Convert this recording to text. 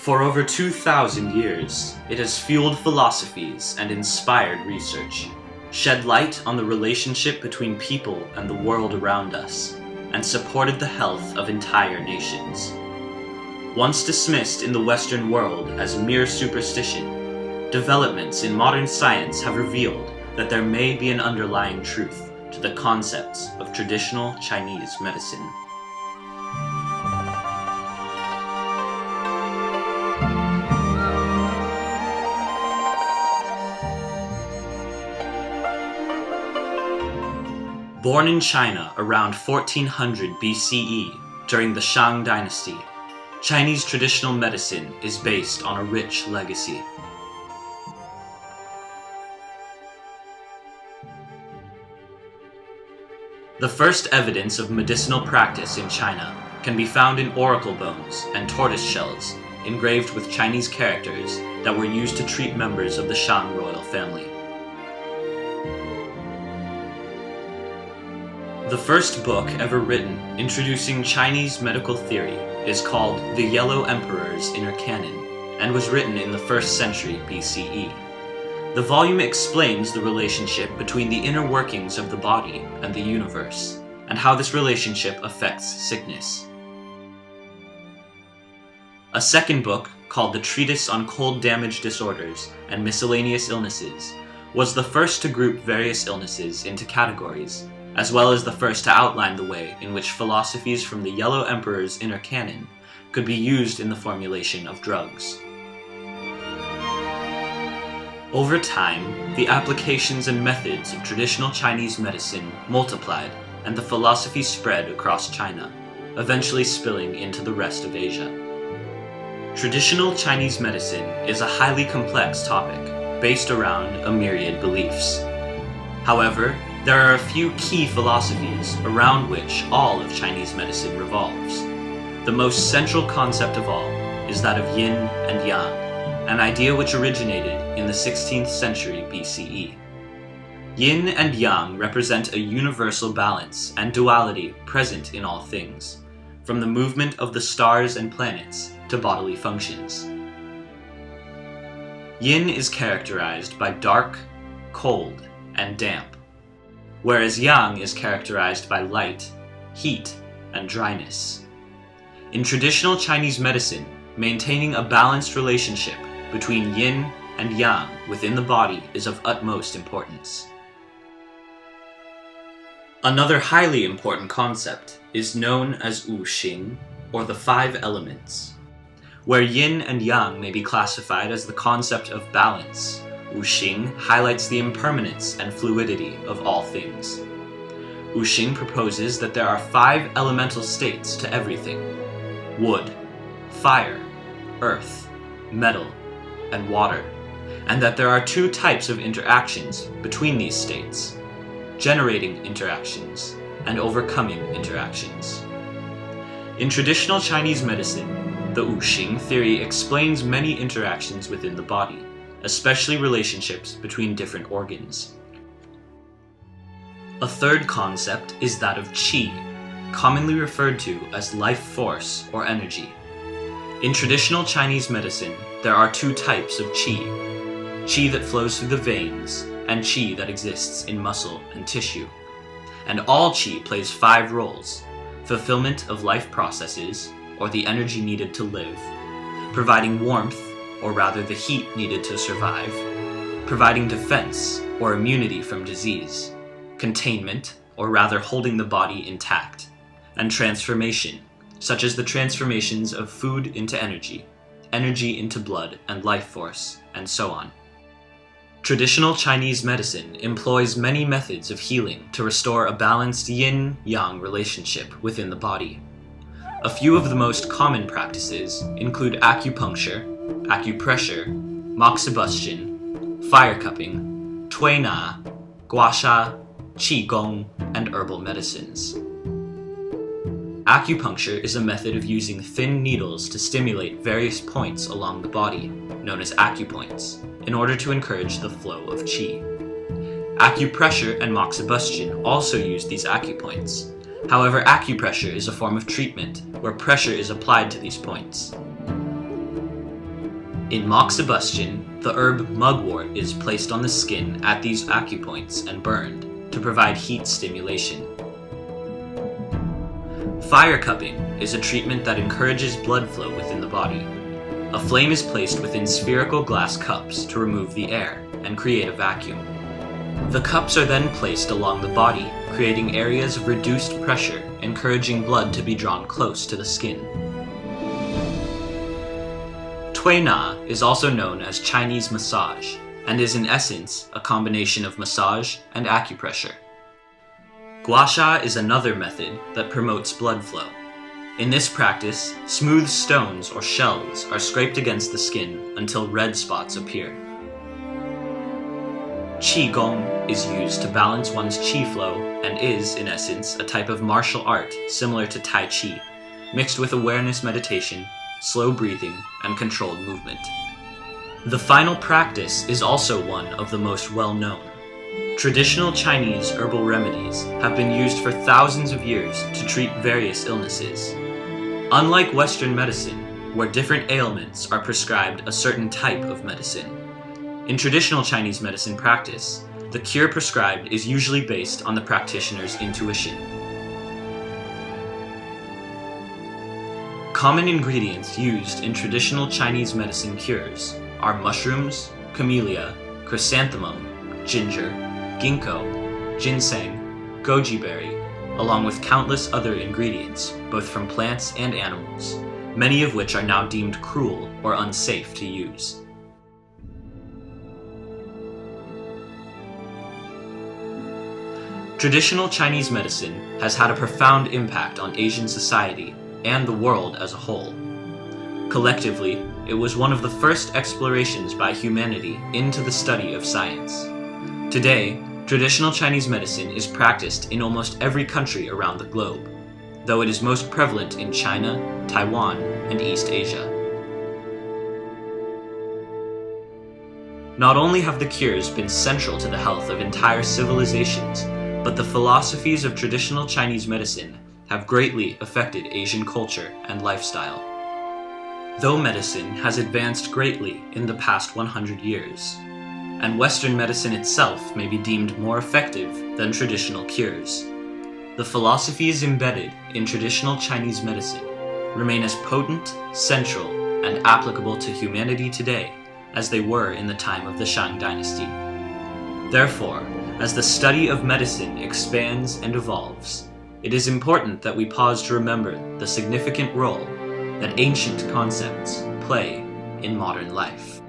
For over 2,000 years, it has fueled philosophies and inspired research, shed light on the relationship between people and the world around us, and supported the health of entire nations. Once dismissed in the Western world as mere superstition, developments in modern science have revealed that there may be an underlying truth to the concepts of traditional Chinese medicine. Born in China around 1400 BCE during the Shang dynasty, Chinese traditional medicine is based on a rich legacy. The first evidence of medicinal practice in China can be found in oracle bones and tortoise shells engraved with Chinese characters that were used to treat members of the Shang royal family. The first book ever written introducing Chinese medical theory is called The Yellow Emperor's Inner Canon and was written in the 1st century BCE. The volume explains the relationship between the inner workings of the body and the universe, and how this relationship affects sickness. A second book, called The Treatise on Cold Damage Disorders and Miscellaneous Illnesses, was the first to group various illnesses into categories, as well as the first to outline the way in which philosophies from the Yellow Emperor's Inner Canon could be used in the formulation of drugs. Over time, the applications and methods of traditional Chinese medicine multiplied and the philosophy spread across China, eventually spilling into the rest of Asia. Traditional Chinese medicine is a highly complex topic based around a myriad beliefs. However, there are a few key philosophies around which all of Chinese medicine revolves. The most central concept of all is that of yin and yang, an idea which originated in the 16th century BCE. Yin and yang represent a universal balance and duality present in all things, from the movement of the stars and planets to bodily functions. Yin is characterized by dark, cold, and damp, whereas yang is characterized by light, heat, and dryness. In traditional Chinese medicine, maintaining a balanced relationship between yin and yang within the body is of utmost importance. Another highly important concept is known as Wu Xing, or the 5 elements. Where yin and yang may be classified as the concept of balance, Wu Xing highlights the impermanence and fluidity of all things. Wu Xing proposes that there are 5 elemental states to everything: wood, fire, earth, metal, and water, and that there are 2 types of interactions between these states: generating interactions and overcoming interactions. In traditional Chinese medicine, the Wu Xing theory explains many interactions within the body, especially relationships between different organs. A third concept is that of qi, commonly referred to as life force or energy. In traditional Chinese medicine, there are 2 types of qi: qi that flows through the veins and qi that exists in muscle and tissue. And all qi plays 5 roles: fulfillment of life processes, or the energy needed to live; providing warmth, or rather the heat needed to survive; providing defense, or immunity from disease; containment, or rather holding the body intact; and transformation, such as the transformations of food into energy, energy into blood and life force, and so on. Traditional Chinese medicine employs many methods of healing to restore a balanced yin-yang relationship within the body. A few of the most common practices include acupuncture, acupressure, moxibustion, fire cupping, tui na, gua sha, qi gong, and herbal medicines. Acupuncture is a method of using thin needles to stimulate various points along the body, known as acupoints, in order to encourage the flow of qi. Acupressure and moxibustion also use these acupoints. However, acupressure is a form of treatment where pressure is applied to these points. In moxibustion, the herb mugwort is placed on the skin at these acupoints and burned to provide heat stimulation. Fire cupping is a treatment that encourages blood flow within the body. A flame is placed within spherical glass cups to remove the air and create a vacuum. The cups are then placed along the body, creating areas of reduced pressure, encouraging blood to be drawn close to the skin. Tui Na is also known as Chinese massage, and is in essence a combination of massage and acupressure. Gua sha is another method that promotes blood flow. In this practice, smooth stones or shells are scraped against the skin until red spots appear. Qi Gong is used to balance one's qi flow and is, in essence, a type of martial art similar to Tai Chi, mixed with awareness meditation, slow breathing, and controlled movement. The final practice is also one of the most well-known. Traditional Chinese herbal remedies have been used for thousands of years to treat various illnesses. Unlike Western medicine, where different ailments are prescribed a certain type of medicine, in traditional Chinese medicine practice, the cure prescribed is usually based on the practitioner's intuition. Common ingredients used in traditional Chinese medicine cures are mushrooms, camellia, chrysanthemum, ginger, ginkgo, ginseng, goji berry, along with countless other ingredients, both from plants and animals, many of which are now deemed cruel or unsafe to use. Traditional Chinese medicine has had a profound impact on Asian society and the world as a whole. Collectively, it was one of the first explorations by humanity into the study of science. Today, traditional Chinese medicine is practiced in almost every country around the globe, though it is most prevalent in China, Taiwan, and East Asia. Not only have the cures been central to the health of entire civilizations, but the philosophies of traditional Chinese medicine have greatly affected Asian culture and lifestyle. Though medicine has advanced greatly in the past 100 years, and Western medicine itself may be deemed more effective than traditional cures, the philosophies embedded in traditional Chinese medicine remain as potent, central, and applicable to humanity today as they were in the time of the Shang Dynasty. Therefore, as the study of medicine expands and evolves, it is important that we pause to remember the significant role that ancient concepts play in modern life.